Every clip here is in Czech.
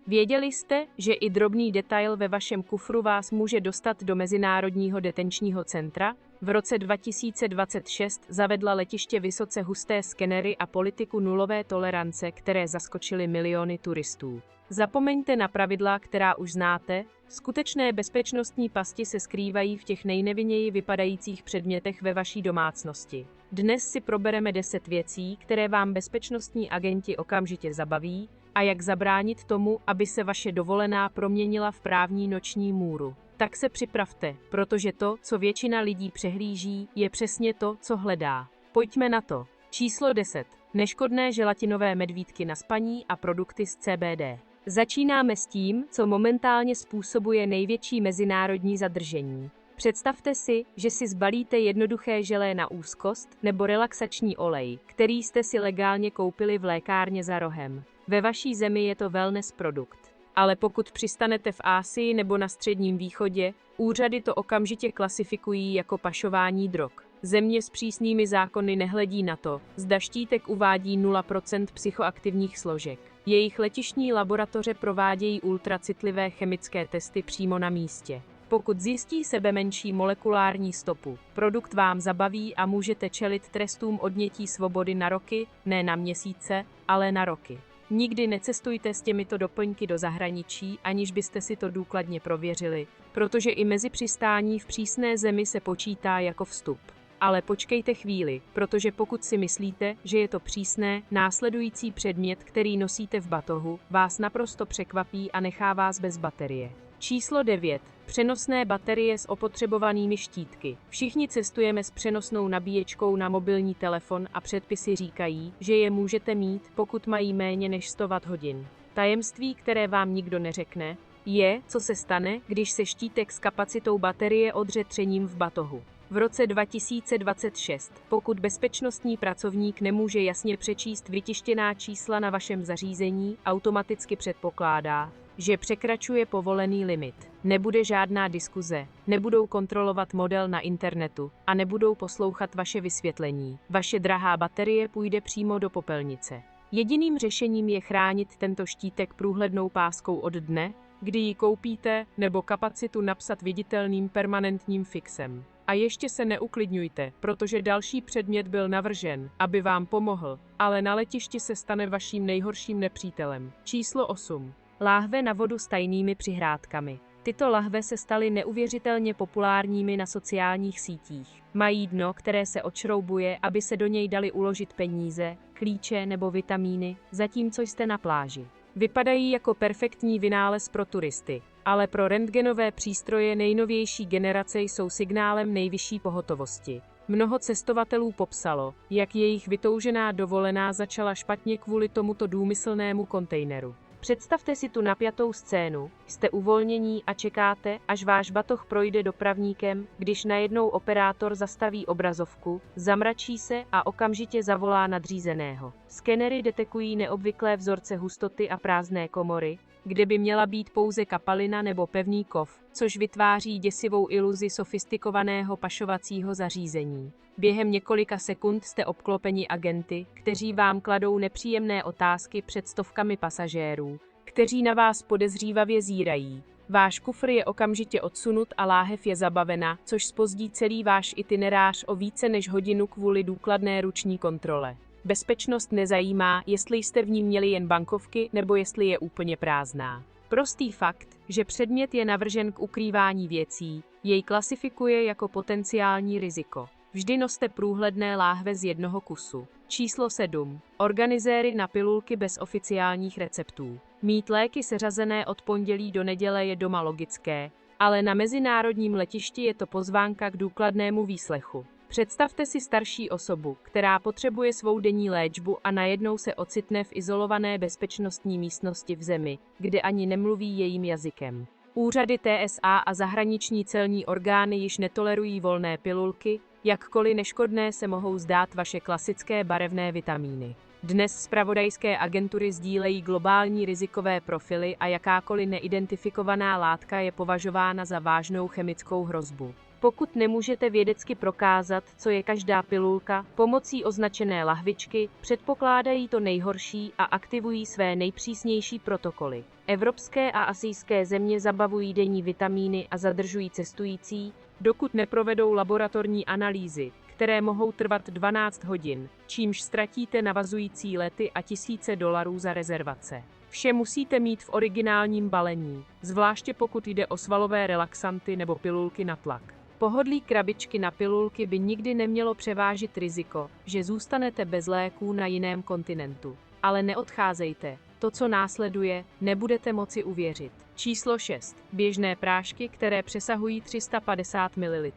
Věděli jste, že i drobný detail ve vašem kufru vás může dostat do Mezinárodního detenčního centra? V roce 2026 zavedla letiště vysoce husté skenery a politiku nulové tolerance, které zaskočily miliony turistů. Zapomeňte na pravidla, která už znáte. Skutečné bezpečnostní pasti se skrývají v těch nejnevinněji vypadajících předmětech ve vaší domácnosti. Dnes si probereme 10 věcí, které vám bezpečnostní agenti okamžitě zabaví, a jak zabránit tomu, aby se vaše dovolená proměnila v právní noční můru. Tak se připravte, protože to, co většina lidí přehlíží, je přesně to, co hledá. Pojďme na to. Číslo 10. Neškodné želatinové medvídky na spaní a produkty z CBD. Začínáme s tím, co momentálně způsobuje největší mezinárodní zadržení. Představte si, že si zbalíte jednoduché želé na úzkost nebo relaxační olej, který jste si legálně koupili v lékárně za rohem. Ve vaší zemi je to wellness produkt. Ale pokud přistanete v Asii nebo na Středním východě, úřady to okamžitě klasifikují jako pašování drog. Země s přísnými zákony nehledí na to, zda štítek uvádí 0% psychoaktivních složek. Jejich letištní laboratoře provádějí ultracitlivé chemické testy přímo na místě. Pokud zjistí sebemenší molekulární stopu, produkt vám zabaví a můžete čelit trestům odnětí svobody na roky, ne na měsíce, ale na roky. Nikdy necestujte s těmito doplňky do zahraničí, aniž byste si to důkladně prověřili, protože i mezi přistání v přísné zemi se počítá jako vstup. Ale počkejte chvíli, protože pokud si myslíte, že je to přísné, následující předmět, který nosíte v batohu, vás naprosto překvapí a nechá vás bez baterie. Číslo 9. Přenosné baterie s opotřebovanými štítky. Všichni cestujeme s přenosnou nabíječkou na mobilní telefon a předpisy říkají, že je můžete mít, pokud mají méně než 100 Wh. Tajemství, které vám nikdo neřekne, je, co se stane, když se štítek s kapacitou baterie odře třením v batohu. V roce 2026, pokud bezpečnostní pracovník nemůže jasně přečíst vytištěná čísla na vašem zařízení, automaticky předpokládá, že překračuje povolený limit. Nebude žádná diskuze, nebudou kontrolovat model na internetu a nebudou poslouchat vaše vysvětlení. Vaše drahá baterie půjde přímo do popelnice. Jediným řešením je chránit tento štítek průhlednou páskou od dne, kdy ji koupíte, nebo kapacitu napsat viditelným permanentním fixem. A ještě se neuklidňujte, protože další předmět byl navržen, aby vám pomohl, ale na letišti se stane vaším nejhorším nepřítelem. Číslo 8. Láhve na vodu s tajnými přihrádkami. Tyto lahve se staly neuvěřitelně populárními na sociálních sítích. Mají dno, které se odšroubuje, aby se do něj dali uložit peníze, klíče nebo vitamíny, zatímco jste na pláži. Vypadají jako perfektní vynález pro turisty, ale pro rentgenové přístroje nejnovější generace jsou signálem nejvyšší pohotovosti. Mnoho cestovatelů popsalo, jak jejich vytoužená dovolená začala špatně kvůli tomuto důmyslnému kontejneru. Představte si tu napjatou scénu, jste uvolnění a čekáte, až váš batoh projde dopravníkem, když najednou operátor zastaví obrazovku, zamračí se a okamžitě zavolá nadřízeného. Skenery detekují neobvyklé vzorce hustoty a prázdné komory, kde by měla být pouze kapalina nebo pevný kov, což vytváří děsivou iluzi sofistikovaného pašovacího zařízení. Během několika sekund jste obklopeni agenty, kteří vám kladou nepříjemné otázky před stovkami pasažérů, kteří na vás podezřívavě zírají. Váš kufr je okamžitě odsunut a láhev je zabavena, což zpozdí celý váš itinerář o více než hodinu kvůli důkladné ruční kontrole. Bezpečnost nezajímá, jestli jste v ní měli jen bankovky nebo jestli je úplně prázdná. Prostý fakt, že předmět je navržen k ukrývání věcí, jej klasifikuje jako potenciální riziko. Vždy noste průhledné láhve z jednoho kusu. Číslo 7. Organizéry na pilulky bez oficiálních receptů. Mít léky seřazené od pondělí do neděle je doma logické, ale na mezinárodním letišti je to pozvánka k důkladnému výslechu. Představte si starší osobu, která potřebuje svou denní léčbu a najednou se ocitne v izolované bezpečnostní místnosti v zemi, kde ani nemluví jejím jazykem. Úřady TSA a zahraniční celní orgány již netolerují volné pilulky, jakkoliv neškodné se mohou zdát vaše klasické barevné vitamíny. Dnes zpravodajské agentury sdílejí globální rizikové profily a jakákoliv neidentifikovaná látka je považována za vážnou chemickou hrozbu. Pokud nemůžete vědecky prokázat, co je každá pilulka, pomocí označené lahvičky, předpokládají to nejhorší a aktivují své nejpřísnější protokoly. Evropské a asijské země zabavují denní vitamíny a zadržují cestující, dokud neprovedou laboratorní analýzy, které mohou trvat 12 hodin, čímž ztratíte navazující lety a tisíce dolarů za rezervace. Vše musíte mít v originálním balení, zvláště pokud jde o svalové relaxanty nebo pilulky na tlak. Pohodlí krabičky na pilulky by nikdy nemělo převážit riziko, že zůstanete bez léků na jiném kontinentu. Ale neodcházejte, to, co následuje, nebudete moci uvěřit. Číslo 6. Běžné prášky, které přesahují 350 ml.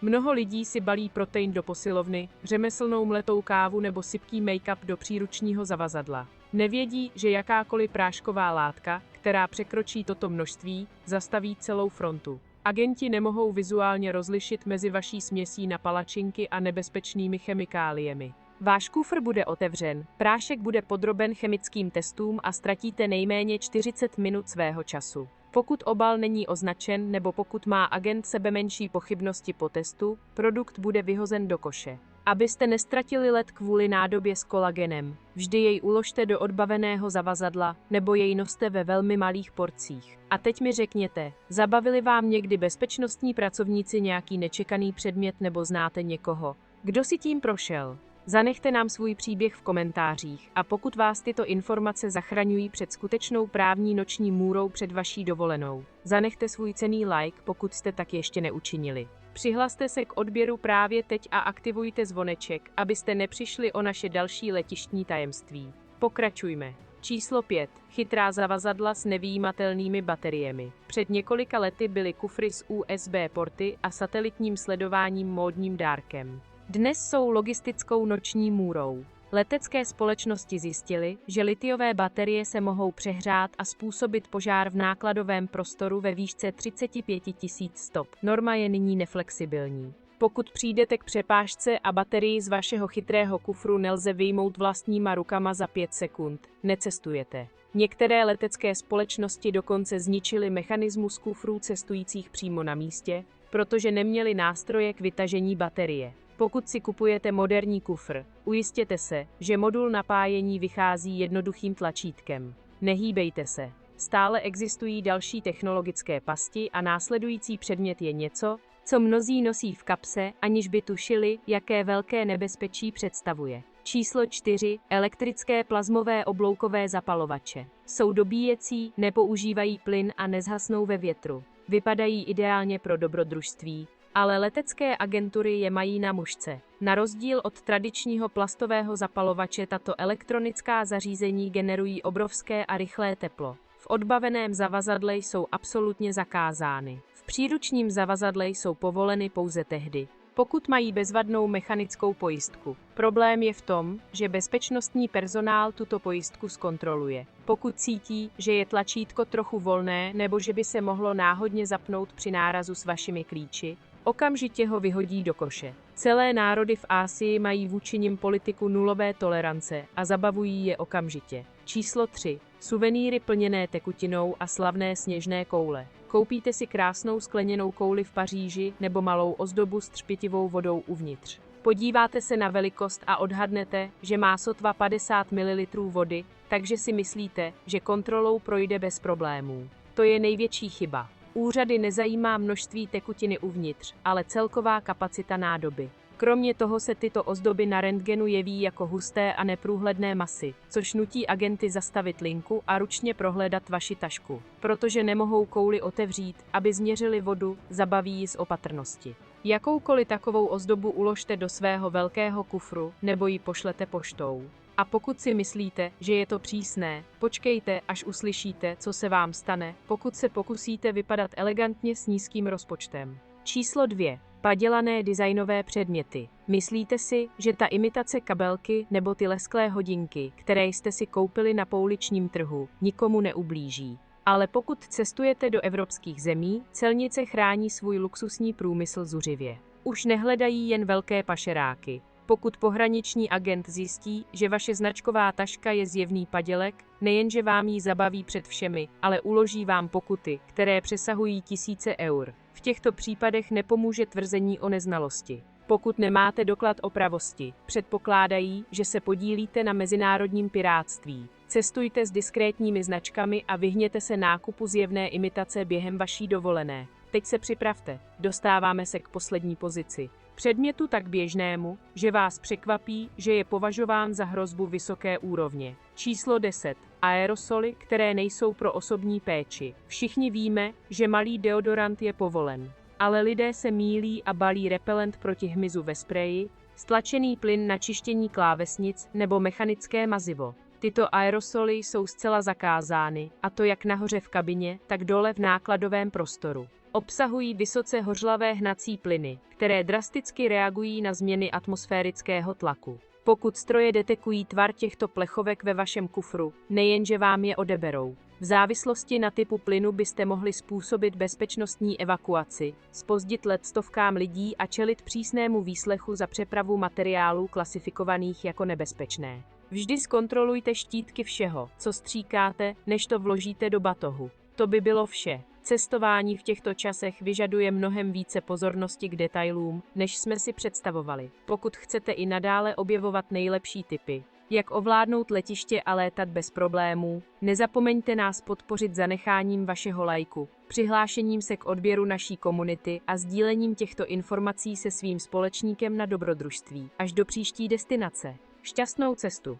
Mnoho lidí si balí protein do posilovny, řemeslnou mletou kávu nebo sypký make-up do příručního zavazadla. Nevědí, že jakákoliv prášková látka, která překročí toto množství, zastaví celou frontu. Agenti nemohou vizuálně rozlišit mezi vaší směsí na palačinky a nebezpečnými chemikáliemi. Váš kufr bude otevřen, prášek bude podroben chemickým testům a ztratíte nejméně 40 minut svého času. Pokud obal není označen nebo pokud má agent sebemenší pochybnosti po testu, produkt bude vyhozen do koše. Abyste nestratili let kvůli nádobě s kolagenem, vždy jej uložte do odbaveného zavazadla nebo jej noste ve velmi malých porcích. A teď mi řekněte, zabavili vám někdy bezpečnostní pracovníci nějaký nečekaný předmět nebo znáte někoho, kdo si tím prošel? Zanechte nám svůj příběh v komentářích a pokud vás tyto informace zachraňují před skutečnou právní noční můrou před vaší dovolenou, zanechte svůj cenný like, pokud jste tak ještě neučinili. Přihlaste se k odběru právě teď a aktivujte zvoneček, abyste nepřišli o naše další letištní tajemství. Pokračujme. Číslo 5. Chytrá zavazadla s nevyjímatelnými bateriemi. Před několika lety byly kufry s USB porty a satelitním sledováním módním dárkem. Dnes jsou logistickou noční můrou. Letecké společnosti zjistily, že lithiové baterie se mohou přehrát a způsobit požár v nákladovém prostoru ve výšce 35 000 stop. Norma je nyní neflexibilní. Pokud přijdete k přepážce a baterii z vašeho chytrého kufru nelze vyjmout vlastníma rukama za 5 sekund, necestujete. Některé letecké společnosti dokonce zničily mechanismus kufrů cestujících přímo na místě, protože neměli nástroje k vytažení baterie. Pokud si kupujete moderní kufr, ujistěte se, že modul napájení vychází jednoduchým tlačítkem. Nehýbejte se. Stále existují další technologické pasti a následující předmět je něco, co mnozí nosí v kapse, aniž by tušili, jaké velké nebezpečí představuje. Číslo 4. Elektrické plazmové obloukové zapalovače. Jsou dobíjecí, nepoužívají plyn a nezhasnou ve větru. Vypadají ideálně pro dobrodružství, ale letecké agentury je mají na mušce. Na rozdíl od tradičního plastového zapalovače tato elektronická zařízení generují obrovské a rychlé teplo. V odbaveném zavazadle jsou absolutně zakázány. V příručním zavazadle jsou povoleny pouze tehdy, pokud mají bezvadnou mechanickou pojistku. Problém je v tom, že bezpečnostní personál tuto pojistku zkontroluje. Pokud cítí, že je tlačítko trochu volné nebo že by se mohlo náhodně zapnout při nárazu s vašimi klíči, okamžitě ho vyhodí do koše. Celé národy v Asii mají vůči nim politiku nulové tolerance a zabavují je okamžitě. Číslo 3. Suvenýry plněné tekutinou a slavné sněžné koule. Koupíte si krásnou skleněnou kouli v Paříži nebo malou ozdobu s třpitivou vodou uvnitř. Podíváte se na velikost a odhadnete, že má sotva 50 ml vody, takže si myslíte, že kontrolou projde bez problémů. To je největší chyba. Úřady nezajímá množství tekutiny uvnitř, ale celková kapacita nádoby. Kromě toho se tyto ozdoby na rentgenu jeví jako husté a neprůhledné masy, což nutí agenty zastavit linku a ručně prohledat vaši tašku. Protože nemohou kouli otevřít, aby změřili vodu, zabaví ji z opatrnosti. Jakoukoliv takovou ozdobu uložte do svého velkého kufru nebo ji pošlete poštou. A pokud si myslíte, že je to přísné, počkejte, až uslyšíte, co se vám stane, pokud se pokusíte vypadat elegantně s nízkým rozpočtem. Číslo 2. Padělané designové předměty. Myslíte si, že ta imitace kabelky nebo ty lesklé hodinky, které jste si koupili na pouličním trhu, nikomu neublíží? Ale pokud cestujete do evropských zemí, celnice chrání svůj luxusní průmysl zuřivě. Už nehledají jen velké pašeráky. Pokud pohraniční agent zjistí, že vaše značková taška je zjevný padělek, nejenže vám ji zabaví před všemi, ale uloží vám pokuty, které přesahují tisíce eur. V těchto případech nepomůže tvrzení o neznalosti. Pokud nemáte doklad o pravosti, předpokládají, že se podílíte na mezinárodním pirátství. Cestujte s diskrétními značkami a vyhněte se nákupu zjevné imitace během vaší dovolené. Teď se připravte, dostáváme se k poslední pozici. Předmětu tak běžnému, že vás překvapí, že je považován za hrozbu vysoké úrovně. Číslo 10. Aerosoly, které nejsou pro osobní péči. Všichni víme, že malý deodorant je povolen. Ale lidé se mýlí a balí repelent proti hmyzu ve spreji, stlačený plyn na čištění klávesnic nebo mechanické mazivo. Tyto aerosoly jsou zcela zakázány, a to jak nahoře v kabině, tak dole v nákladovém prostoru. Obsahují vysoce hořlavé hnací plyny, které drasticky reagují na změny atmosférického tlaku. Pokud stroje detekují tvar těchto plechovek ve vašem kufru, nejenže vám je odeberou. V závislosti na typu plynu byste mohli způsobit bezpečnostní evakuaci, zpozdit let stovkám lidí a čelit přísnému výslechu za přepravu materiálů klasifikovaných jako nebezpečné. Vždy zkontrolujte štítky všeho, co stříkáte, než to vložíte do batohu. To by bylo vše. Cestování v těchto časech vyžaduje mnohem více pozornosti k detailům, než jsme si představovali. Pokud chcete i nadále objevovat nejlepší tipy, jak ovládnout letiště a létat bez problémů, nezapomeňte nás podpořit zanecháním vašeho lajku, přihlášením se k odběru naší komunity a sdílením těchto informací se svým společníkem na dobrodružství. Až do příští destinace. Šťastnou cestu!